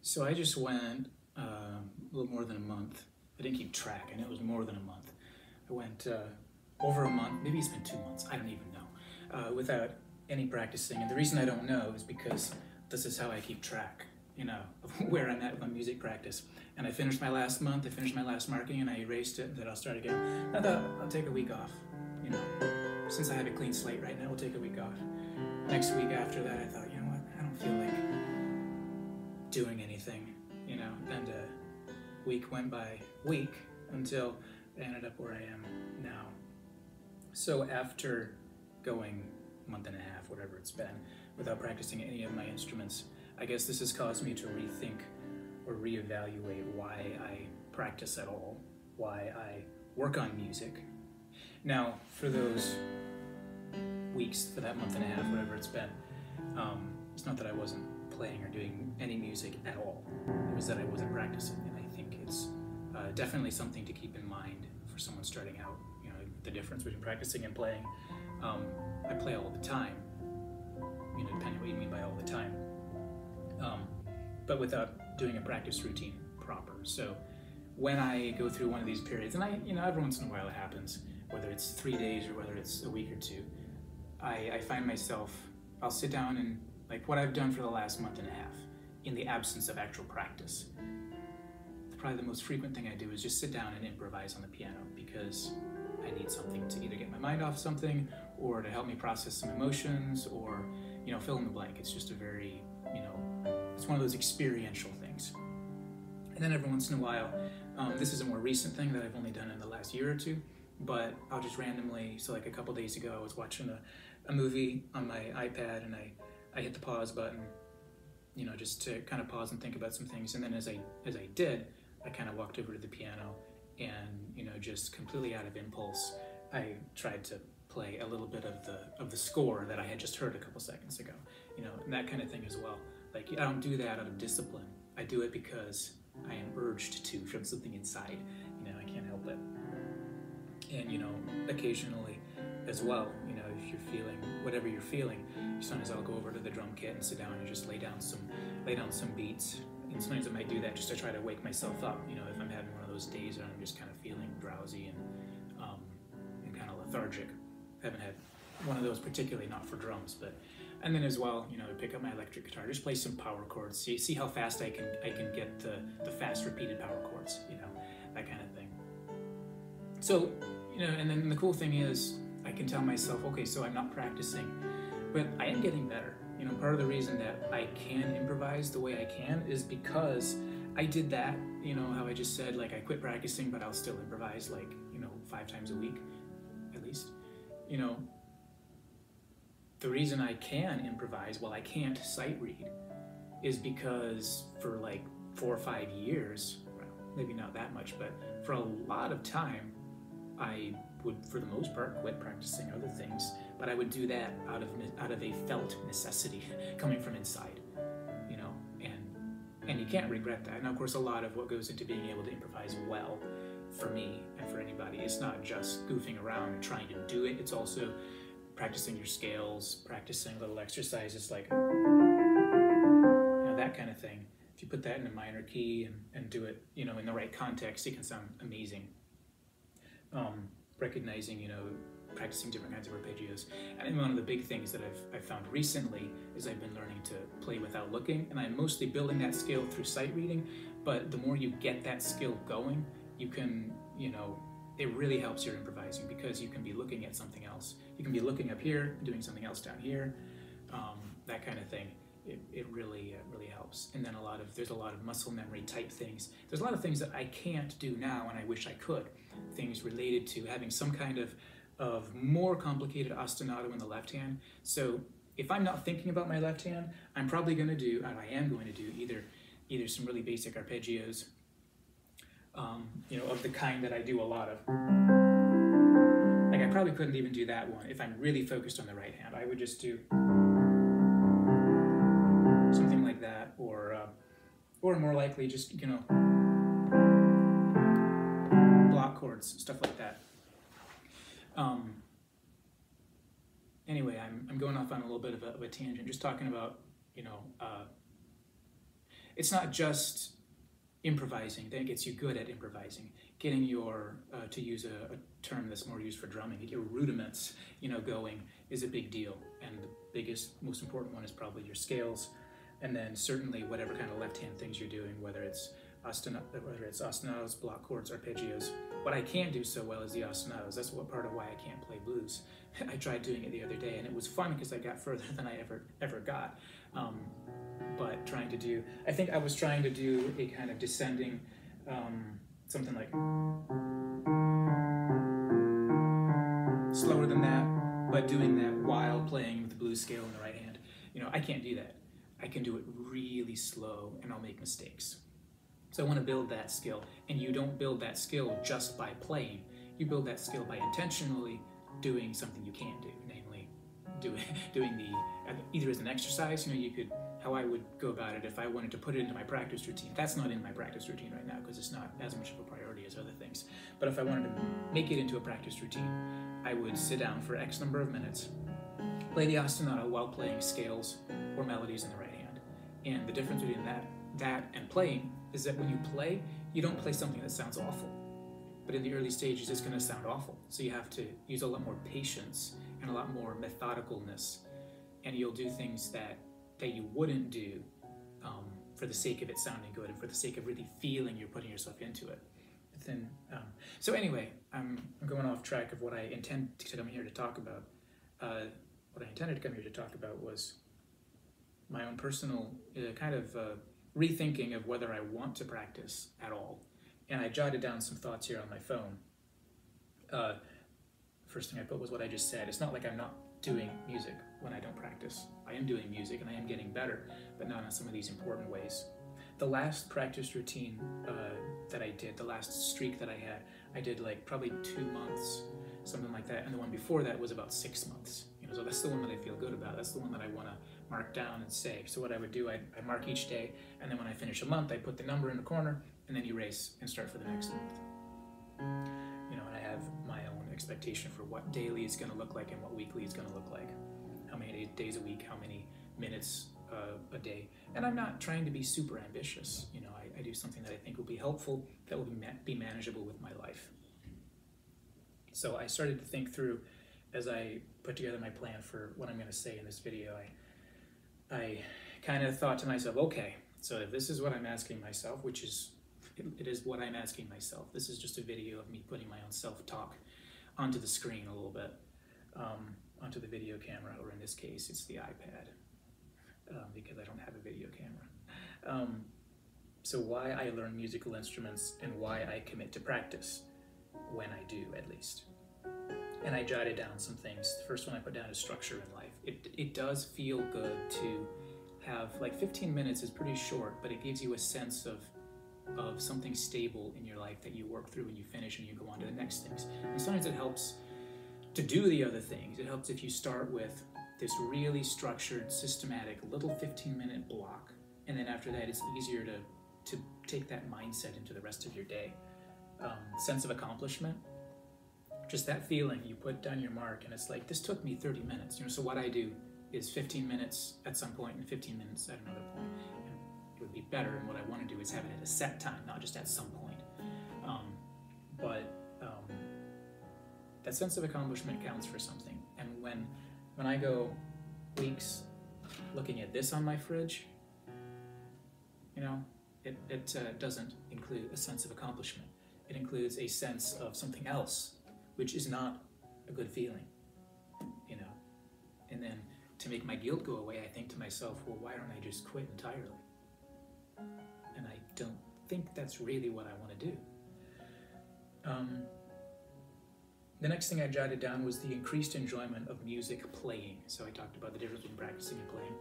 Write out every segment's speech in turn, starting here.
So I just went a little more than a month. I didn't keep track, and it was more than a month. I went over a month, maybe it's been 2 months, I don't even know, without any practicing. And the reason I don't know is because this is how I keep track, of where I'm at with my music practice. And I finished my last month, I finished my last marking, and I erased it, and then I'll start again. I thought, I'll take a week off, Since I have a clean slate right now, we'll take a week off. Next week after that, I thought, you know what, I don't feel like doing anything, and a week went by until I ended up where I am now. So after going a month and a half, whatever it's been, without practicing any of my instruments, I guess this has caused me to rethink or reevaluate why I practice at all, why I work on music. Now, for those weeks, for that month and a half, whatever it's been, it's not that I wasn't playing or doing any music at all. It was that I wasn't practicing, and I think it's definitely something to keep in mind for someone starting out. The difference between practicing and playing. I play all the time, depending what you mean by all the time, but without doing a practice routine proper. So when I go through one of these periods, and every once in a while it happens, whether it's 3 days or whether it's a week or two, I find myself, I'll sit down and, like what I've done for the last month and a half, in the absence of actual practice. Probably the most frequent thing I do is just sit down and improvise on the piano, because I need something to either get my mind off something or to help me process some emotions, or fill in the blank. It's just a very, it's one of those experiential things. And then every once in a while, this is a more recent thing that I've only done in the last year or two, but I'll just randomly, so like a couple days ago I was watching a movie on my iPad, and I hit the pause button, just to kind of pause and think about some things. And then as I did, I kind of walked over to the piano, and just completely out of impulse, I tried to play a little bit of the score that I had just heard a couple seconds ago, and that kind of thing as well. Like, I don't do that out of discipline. I do it because I am urged to from something inside. I can't help it. And occasionally as well, if you're feeling whatever you're feeling, sometimes I'll go over to the drum kit and sit down and just lay down some beats. And sometimes I might do that just to try to wake myself up, if I'm having one of those days where I'm just kind of feeling drowsy and kind of lethargic. I haven't had one of those, particularly not for drums, and then as well, pick up my electric guitar, just play some power chords, see how fast I can get the fast repeated power chords, that kind of thing. So, and then the cool thing is, I can tell myself, okay, so I'm not practicing, but I am getting better. Part of the reason that I can improvise the way I can is because I did that, how I just said, like, I quit practicing, but I'll still improvise, like, 5 times a week, at least. The reason I can improvise while I can't sight read is because for like 4 or 5 years, well, maybe not that much, but for a lot of time, I would, for the most part, quit practicing other things, but I would do that out of a felt necessity coming from inside, and you can't regret that. And of course, a lot of what goes into being able to improvise well, for me and for anybody, it's not just goofing around and trying to do it. It's also practicing your scales, practicing little exercises like that kind of thing. If you put that in a minor key and do it, in the right context, it can sound amazing. Recognizing, practicing different kinds of arpeggios. And one of the big things that I've found recently is I've been learning to play without looking, and I'm mostly building that skill through sight reading, but the more you get that skill going, you can, it really helps your improvising, because you can be looking at something else. You can be looking up here, doing something else down here, that kind of thing. It really helps. And then there's a lot of muscle memory type things. There's a lot of things that I can't do now and I wish I could. Things related to having some kind of more complicated ostinato in the left hand. So if I'm not thinking about my left hand, I'm probably going to do, and I am going to do, either some really basic arpeggios, of the kind that I do a lot of. Like, I probably couldn't even do that one if I'm really focused on the right hand. I would just do something like that, or more likely just, block chords, stuff like that. Anyway, I'm going off on a little bit of a tangent, just talking about, it's not just improvising that gets you good at improvising. Getting your, to use a term that's more used for drumming, get your rudiments, going is a big deal. And the biggest, most important one is probably your scales, and then certainly whatever kind of left-hand things you're doing, whether it's ostinatos, block chords, arpeggios. What I can't do so well is the ostinatos. That's what part of why I can't play blues. I tried doing it the other day, and it was fun because I got further than I ever got. But I think I was trying to do a kind of descending, something like slower than that, but doing that while playing with the blues scale in the right hand. I can't do that. I can do it really slow, and I'll make mistakes. So I want to build that skill, and you don't build that skill just by playing. You build that skill by intentionally doing something you can't do, namely doing either as an exercise. How I would go about it if I wanted to put it into my practice routine. That's not in my practice routine right now because it's not as much of a priority as other things. But if I wanted to make it into a practice routine, I would sit down for X number of minutes, play the ostinato while playing scales or melodies in the right hand. And the difference between that and playing is that when you play, you don't play something that sounds awful. But in the early stages, it's going to sound awful. So you have to use a lot more patience and a lot more methodicalness. And you'll do things that you wouldn't do for the sake of it sounding good and for the sake of really feeling you're putting yourself into it. So anyway, I'm going off track of what I intend to come here to talk about. What I intended to come here to talk about was my own personal kind of rethinking of whether I want to practice at all. And I jotted down some thoughts here on my phone. First thing I put was what I just said. It's not like I'm not doing music when I don't practice. I am doing music and I am getting better, but not in some of these important ways. The last practice routine that I did, the last streak that I did like probably 2 months, something like that. And the one before that was about 6 months. So that's the one that I feel good about. That's the one that I want to mark down and save. So what I would do, I mark each day, and then when I finish a month, I put the number in the corner and then erase and start for the next month. And I have my own expectation for what daily is going to look like and what weekly is going to look like. How many days a week, how many minutes a day. And I'm not trying to be super ambitious. I do something that I think will be helpful, that will be manageable with my life. So I started to think through, as I put together my plan for what I'm going to say in this video, I kind of thought to myself, okay, so if this is what I'm asking myself, which is, it is what I'm asking myself. This is just a video of me putting my own self-talk onto the screen a little bit, onto the video camera, or in this case, it's the iPad, because I don't have a video camera. So why I learn musical instruments and why I commit to practice, when I do at least. And I jotted down some things. The first one I put down is structure in life. It does feel good to have, like 15 minutes is pretty short, but it gives you a sense of something stable in your life that you work through and you finish and you go on to the next things. And sometimes it helps to do the other things. It helps if you start with this really structured, systematic, little 15-minute block. And then after that, it's easier to take that mindset into the rest of your day. Sense of accomplishment. Just that feeling, you put down your mark and it's like, this took me 30 minutes. So what I do is 15 minutes at some point and 15 minutes at another point. And it would be better, and what I want to do is have it at a set time, not just at some point. That sense of accomplishment counts for something. And when I go weeks looking at this on my fridge, it doesn't include a sense of accomplishment. It includes a sense of something else, which is not a good feeling, And then to make my guilt go away, I think to myself, well, why don't I just quit entirely? And I don't think that's really what I want to do. The next thing I jotted down was the increased enjoyment of music playing. So I talked about the difference between practicing and playing.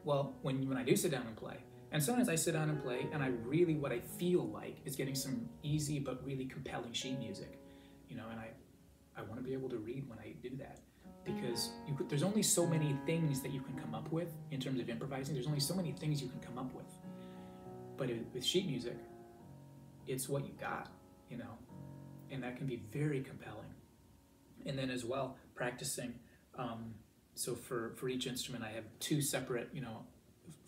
Well, when I do sit down and play, and sometimes I sit down and play, and what I feel like is getting some easy but really compelling sheet music, and I want to be able to read when I do that, because there's only so many things that you can come up with in terms of improvising. There's only so many things you can come up with. But with sheet music, it's what you got, and that can be very compelling. And then as well, practicing. So for each instrument, I have 2 separate,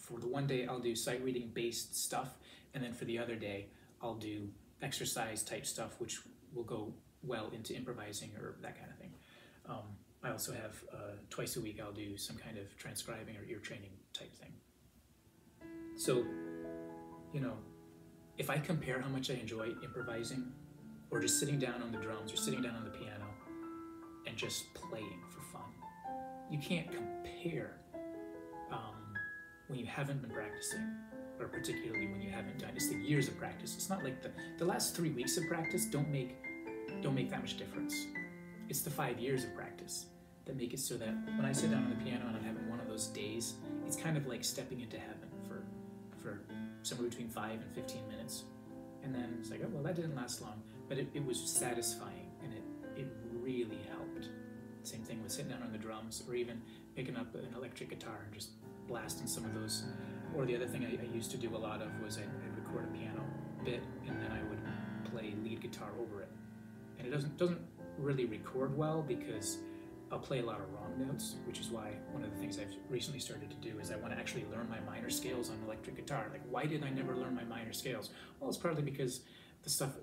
for the one day I'll do sight reading based stuff, and then for the other day I'll do exercise type stuff, which will go well into improvising or that kind of thing. I also have twice a week I'll do some kind of transcribing or ear training type thing. So, you know, if I compare how much I enjoy improvising or just sitting down on the drums or sitting down on the piano and just playing for fun, you can't compare when you haven't been practicing, or particularly when you haven't done. It's the years of practice. It's not like the last 3 weeks of practice don't make that much difference. It's the 5 years of practice that make it so that when I sit down on the piano and I'm having one of those days, it's kind of like stepping into heaven for somewhere between 5 and 15 minutes. And then it's like, oh, well, that didn't last long, but it was satisfying, and it really helped. Same thing with sitting down on the drums, or even picking up an electric guitar and just blasting some of those. Or the other thing I used to do a lot of was I'd record a piano bit, and then I would play lead guitar over it. And it doesn't really record well because I'll play a lot of wrong notes, which is why one of the things I've recently started to do is I want to actually learn my minor scales on electric guitar. Like, why did I never learn my minor scales? Well, it's partly because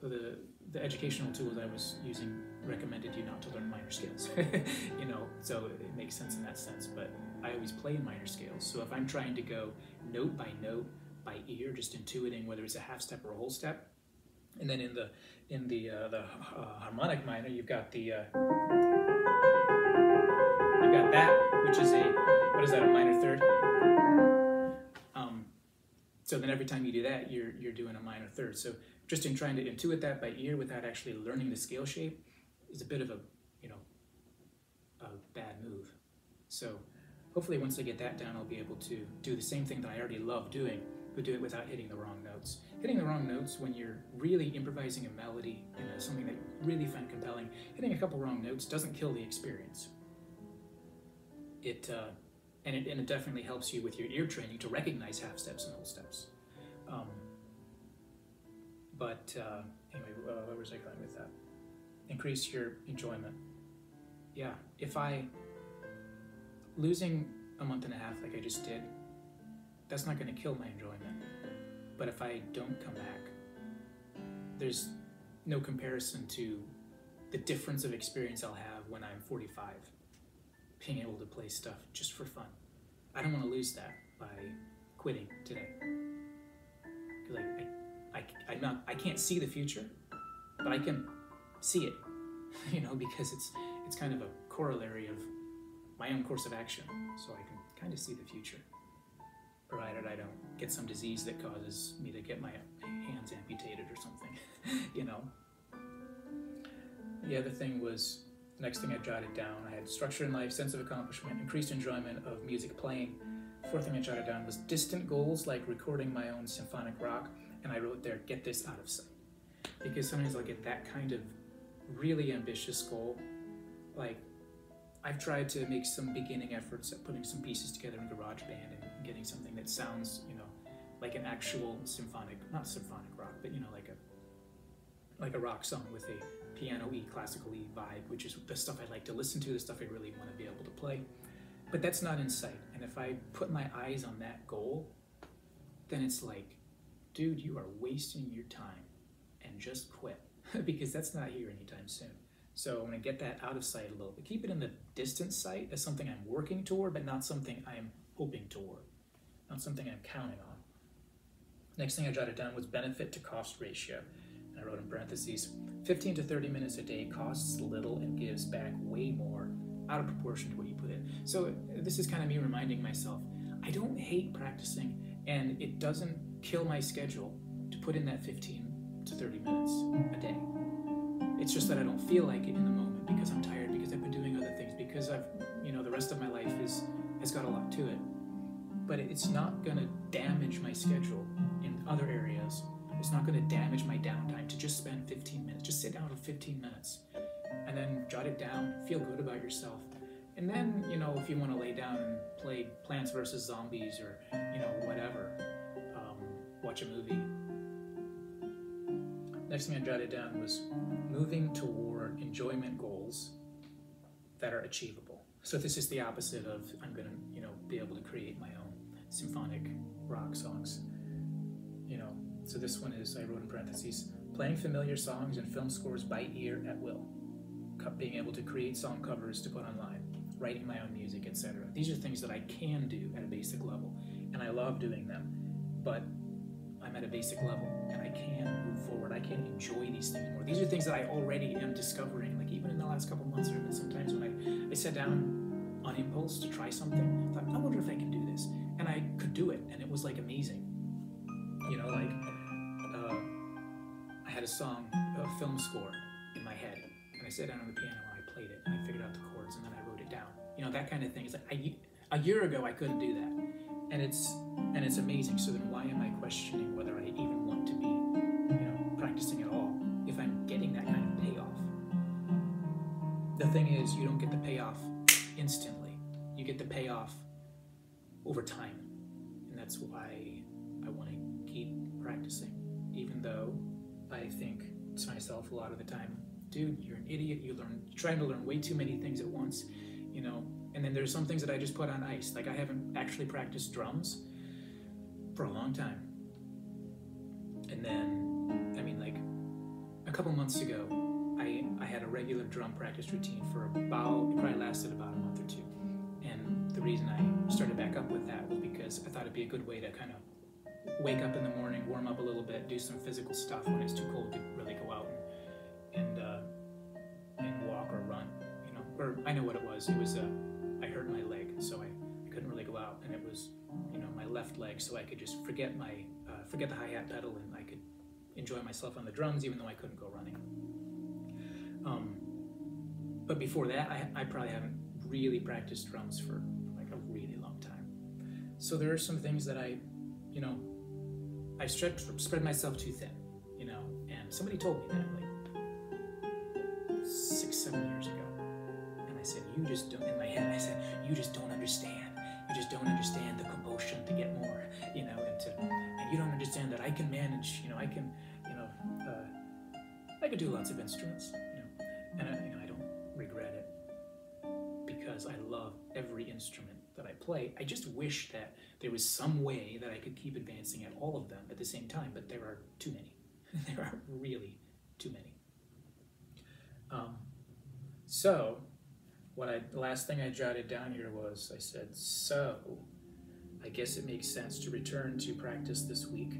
the educational tools I was using recommended you not to learn minor scales, you know, so it makes sense in that sense, but I always play in minor scales. So if I'm trying to go note by ear, just intuiting whether it's a half step or a whole step, and then in the harmonic minor, you've got that, which is a minor third. So then every time you do that, you're doing a minor third. So just in trying to intuit that by ear without actually learning the scale shape is a bit of a bad move. So hopefully once I get that down, I'll be able to do the same thing that I already love doing, but do it without hitting the wrong notes. Hitting the wrong notes when you're really improvising a melody and something that you really find compelling, hitting a couple wrong notes doesn't kill the experience. It definitely helps you with your ear training to recognize half steps and whole steps. Anyway, where was I going with that? Increase your enjoyment. Yeah, losing a month and a half like I just did, that's not going to kill my enjoyment. But if I don't come back, there's no comparison to the difference of experience I'll have when I'm 45, being able to play stuff just for fun. I don't want to lose that by quitting today. Because I can't see the future, but I can see it, you know, because it's kind of a corollary of my own course of action, so I can kind of see the future, provided I don't get some disease that causes me to get my hands amputated or something, you know. The other thing was, the next thing I jotted down, I had structure in life, sense of accomplishment, increased enjoyment of music playing. Fourth thing I jotted down was distant goals, like recording my own symphonic rock, and I wrote there, get this out of sight. Because sometimes I'll get that kind of really ambitious goal. Like, I've tried to make some beginning efforts at putting some pieces together in GarageBand and getting something that sounds, you know, like an actual not symphonic rock, but, you know, like a rock song with a piano-y, classical-y vibe, which is the stuff I like to listen to, the stuff I really want to be able to play. But that's not in sight. And if I put my eyes on that goal, then it's like, dude, you are wasting your time, and just quit, because that's not here anytime soon. So I'm going to get that out of sight a little bit. Keep it in the distant sight as something I'm working toward, but not something I'm hoping toward, not something I'm counting on. Next thing I jotted down was benefit to cost ratio. And I wrote in parentheses, 15 to 30 minutes a day costs little and gives back way more, out of proportion to what you put in. So this is kind of me reminding myself, I don't hate practicing, and it doesn't kill my schedule to put in that 15 to 30 minutes a day. It's just that I don't feel like it in the moment because I'm tired, because I've been doing other things, because the rest of my life has got a lot to it. But it's not going to damage my schedule in other areas. It's not going to damage my downtime to just spend 15 minutes. Just sit down for 15 minutes and then jot it down, feel good about yourself. And then, you know, if you want to lay down and play Plants vs. Zombies or, you know, whatever, watch a movie. Next thing I jotted down was moving toward enjoyment goals that are achievable. So this is the opposite of I'm going to, you know, be able to create my own symphonic rock songs. You know, so this one is, I wrote in parentheses, playing familiar songs and film scores by ear at will, being able to create song covers to put online, writing my own music, etc. These are things that I can do at a basic level, and I love doing them, but I'm at a basic level, and I can move forward. I can enjoy these things more. These are things that I already am discovering, like even in the last couple months, there have been sometimes when I sat down on impulse to try something, I thought, I wonder if I can do this, and I could do it, and it was like amazing. You know, like I had a song, a film score in my head, and I sat down on the piano and I played it, and I figured out the chords, and then I wrote it down. You know, that kind of thing. It's like a year ago I couldn't do that, and it's amazing. So then why am I questioning whether I even want to be, you know, practicing at all if I'm getting that kind of payoff? The thing is, you don't get the payoff instantly. You get the payoff over time, and that's why I want to keep practicing, even though I think to myself a lot of the time, dude, you're an idiot. You're trying to learn way too many things at once, you know. And then there's some things that I just put on ice. Like I haven't actually practiced drums for a long time. And then, I mean, like a couple months ago, I had a regular drum practice routine for it probably lasted about a month or two. And the reason I started back up with that was because I thought it'd be a good way to kind of wake up in the morning, warm up a little bit, do some physical stuff when it's too cold to really go out and walk or run, you know. Or I know what it was. It was I hurt my leg, so I couldn't really go out, and it was, you know, my left leg, so I could just forget the hi-hat pedal, and I could enjoy myself on the drums, even though I couldn't go running. But before that, I probably haven't really practiced drums for like a really long time. So there are some things that I spread myself too thin, you know, and somebody told me that like 6-7 years ago, and I said, you just don't, in my head I said, you just don't understand. You just don't understand the compulsion to get more, you know, and you don't understand that I can manage, you know, I can, you know, I could do lots of instruments, you know, and I don't regret it because I love every instrument that I play. I just wish that there was some way that I could keep advancing at all of them at the same time, but there are too many. There are really too many. So the last thing I jotted down here was, I said, so I guess it makes sense to return to practice this week.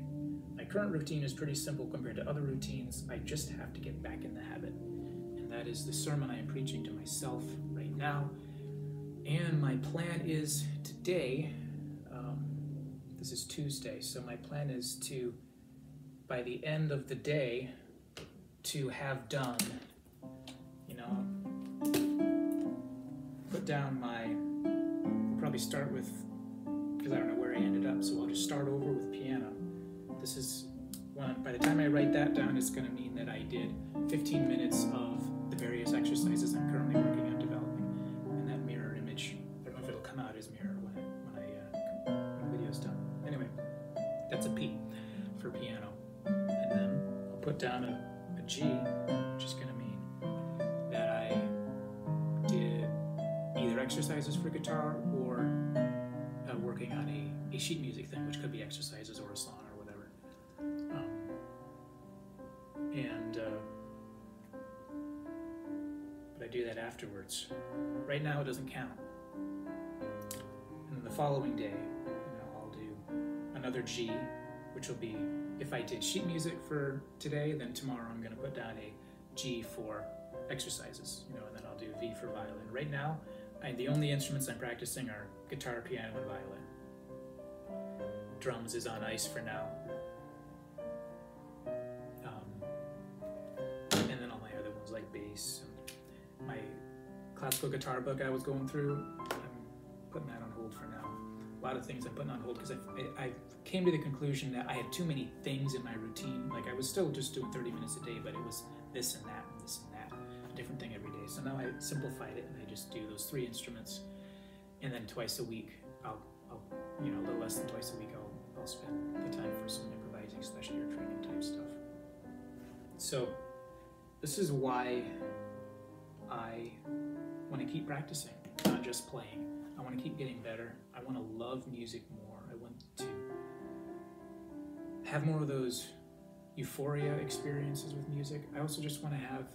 My current routine is pretty simple compared to other routines. I just have to get back in the habit. And that is the sermon I am preaching to myself right now. And my plan is today, this is Tuesday, so my plan is to, by the end of the day, to have done, you know, put down we'll probably start with, because I don't know where I ended up, so I'll just start over with piano. This is by the time I write that down, it's going to mean that I did 15 minutes of the various exercises I'm currently working on developing, and that mirror image, I don't know if it'll come out as mirror when the video's done. Anyway, that's a P for piano, and then I'll put down a G, which is going to mean that I did either exercises for guitar or working on a sheet music thing, which could be exercises or a song or whatever. But I do that afterwards. Right now it doesn't count. And then the following day, you know, I'll do another G, which will be, if I did sheet music for today, then tomorrow I'm going to put down a G for exercises, you know, and then I'll do V for violin. Right now, the only instruments I'm practicing are guitar, piano, and violin. Drums is on ice for now. And then all my other ones like bass. And my classical guitar book I was going through, I'm putting that on hold for now. A lot of things I'm putting on hold because I came to the conclusion that I had too many things in my routine. Like I was still just doing 30 minutes a day, but it was this and that and this and that, a different thing every day. So now I simplified it and I just do those 3 instruments, and then twice a week, I'll you know, a little less than twice a week, I'll spend the time for some improvising, special ear training type stuff. So this is why I want to keep practicing, not just playing. I want to keep getting better. I want to love music more. I want to have more of those euphoria experiences with music. I also just want to have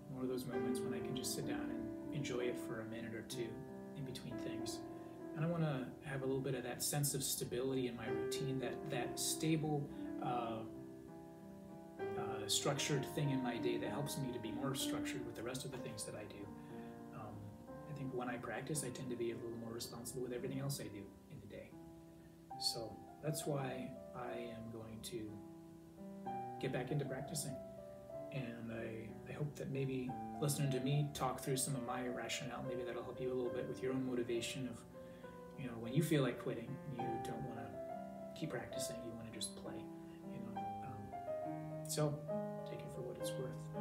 more of those moments when I can just sit down and enjoy it for a minute or two in between things. And I want to have a little bit of that sense of stability in my routine, that stable, structured thing in my day that helps me to be more structured with the rest of the things that I do. I think when I practice, I tend to be a little more responsible with everything else I do in the day. So that's why I am going to get back into practicing. And I hope that maybe listening to me talk through some of my rationale, maybe that'll help you a little bit with your own motivation of, when you feel like quitting, you don't want to keep practicing, you want to just play, So take it for what it's worth.